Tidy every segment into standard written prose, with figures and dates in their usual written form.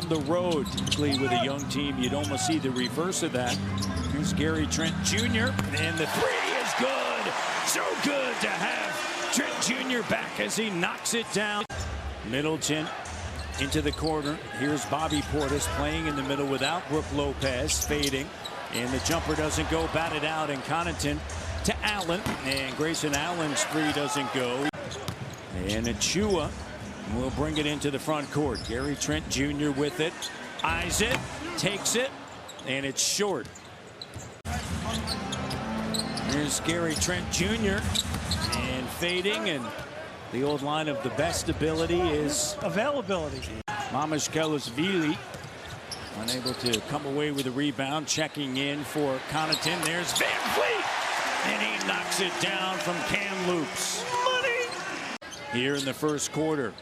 on the road. Typically with a young team, you'd almost see the reverse of that. Here's Gary Trent Jr. and the three is good. So good to have Trent Jr. back as he knocks it down. Middleton into the corner. Here's Bobby Portis playing in the middle without Brook Lopez, fading. And the jumper doesn't go, batted out, and Connaughton to Allen. And Grayson Allen's three doesn't go. And Achua will bring it into the front court. Gary Trent Jr. with it. Eyes it, takes it, and it's short. Here's Gary Trent Jr. and fading, and the old line of the best ability is availability. Mamashkelashvili unable to come away with a rebound. Checking in for Connaughton. There's Van Vliet, and he knocks it down from Kamloops. Money! Here in the first quarter.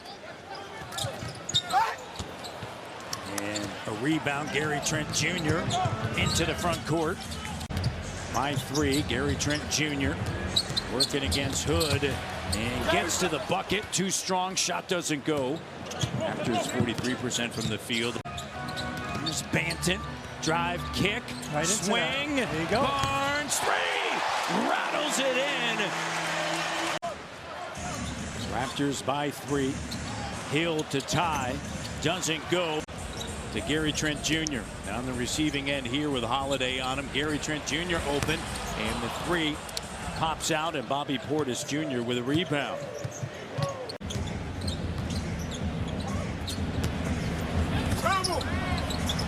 And a rebound, Gary Trent Jr. into the front court. By three, Gary Trent Jr. working against Hood and gets to the bucket. Too strong, shot doesn't go. Raptors 43% from the field. Here's Banton, drive, kick, right swing, there you go. Barnes, three, rattles it in. Raptors by three. Hill to tie, doesn't go. To Gary Trent Jr. on the receiving end here with Holiday on him. Gary Trent Jr. open, and the three pops out, and Bobby Portis Jr. with a rebound.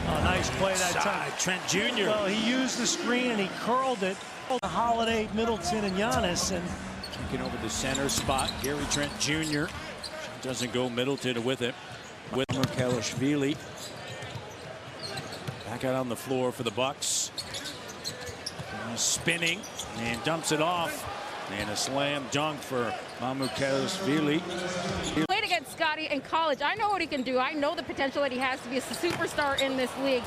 Oh, nice play that time. Trent Jr. Well, he used the screen and he curled it. Holiday, Middleton, and Giannis, and taking over the center spot. Gary Trent Jr. doesn't go. Middleton with it. With Mamashkelashvili. Back out on the floor for the Bucks. He's spinning and dumps it off. And a slam dunk for Mamashkelashvili. Played against Scotty in college. I know what he can do. I know the potential that he has to be a superstar in this league.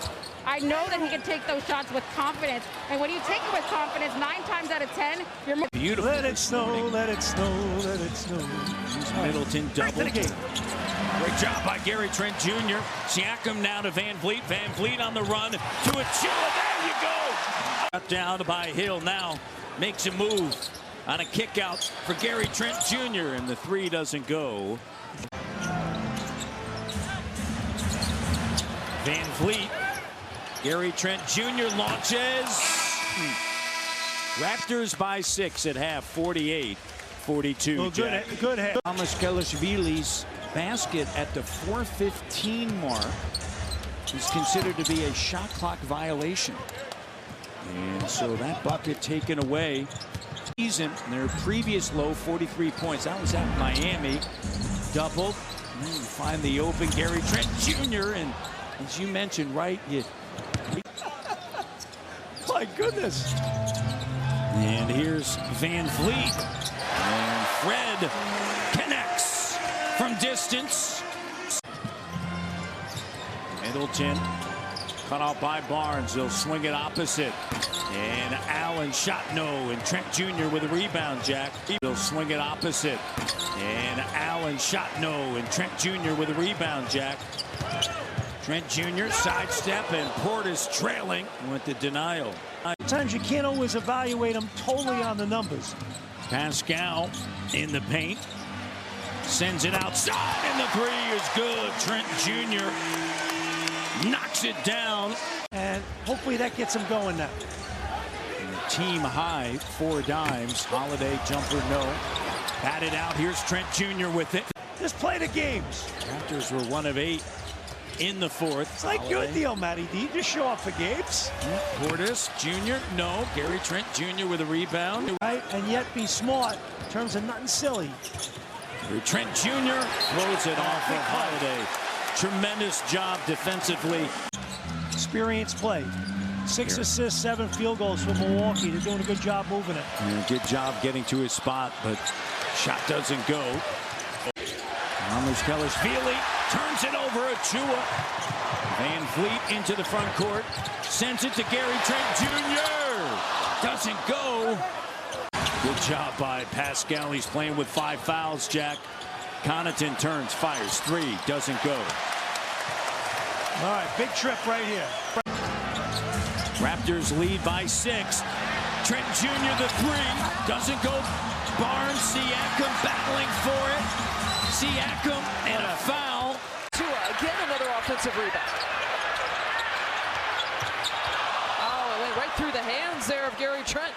I know that he can take those shots with confidence. And when you take it with confidence, 9 times out of 10, you're more beautiful. Let it snow, let it snow, let it snow. Middleton double. Great job by Gary Trent Jr. Siakam now to Van Vliet. Van Vliet on the run to Achua. There you go. Cut down by Hill now. Makes a move on a kick out for Gary Trent Jr. And the three doesn't go. Van Vliet. Gary Trent Jr. launches. Raptors by 6 at half, 48-42. Well, good hit. Mamashkelashvili's basket at the 4:15 mark is considered to be a shot clock violation. And so that bucket taken away. Season, their previous low, 43 points. That was at Miami. Doubled. And then you find the open Gary Trent Jr. And as you mentioned, right, my goodness. And here's Van Vliet. And Fred connects from distance. Middleton cut off by Barnes. They'll swing it opposite. And Allen shot no. And Trent Jr. with a rebound, Jack. They'll swing it opposite. And Allen shot no. And Trent Jr. with a rebound, Jack. Trent Jr. sidestep, and Portis trailing with the denial. Sometimes you can't always evaluate them totally on the numbers. Pascal in the paint. Sends it outside, and the three is good. Trent Jr. knocks it down. And hopefully that gets him going now. And team high, 4 dimes. Holiday jumper, no. Batted out. Here's Trent Jr. with it. Just play the games. Raptors were 1 of 8 in the 4th. It's like your deal, Matty D. Just show up for games. Portis Jr. no. Gary Trent Jr. with a rebound. Right, and yet be smart in terms of nothing silly. Trent Jr. throws it off of Holiday. Tremendous job defensively. Experienced play. 6 assists, 7 field goals for Milwaukee. They're doing a good job moving it. And good job getting to his spot, but shot doesn't go. Mamashkelashvili turns it over. Achua. Van Vliet into the front court. Sends it to Gary Trent Jr. Doesn't go. Good job by Pascal. He's playing with 5 fouls, Jack. Connaughton turns, fires, 3, doesn't go. All right, big trip right here. Raptors lead by 6. Trent Jr. the 3. Doesn't go. Barnes, Siakam battling for it. Siakam and a foul. Again, another offensive rebound. Oh, it went right through the hands there of Gary Trent.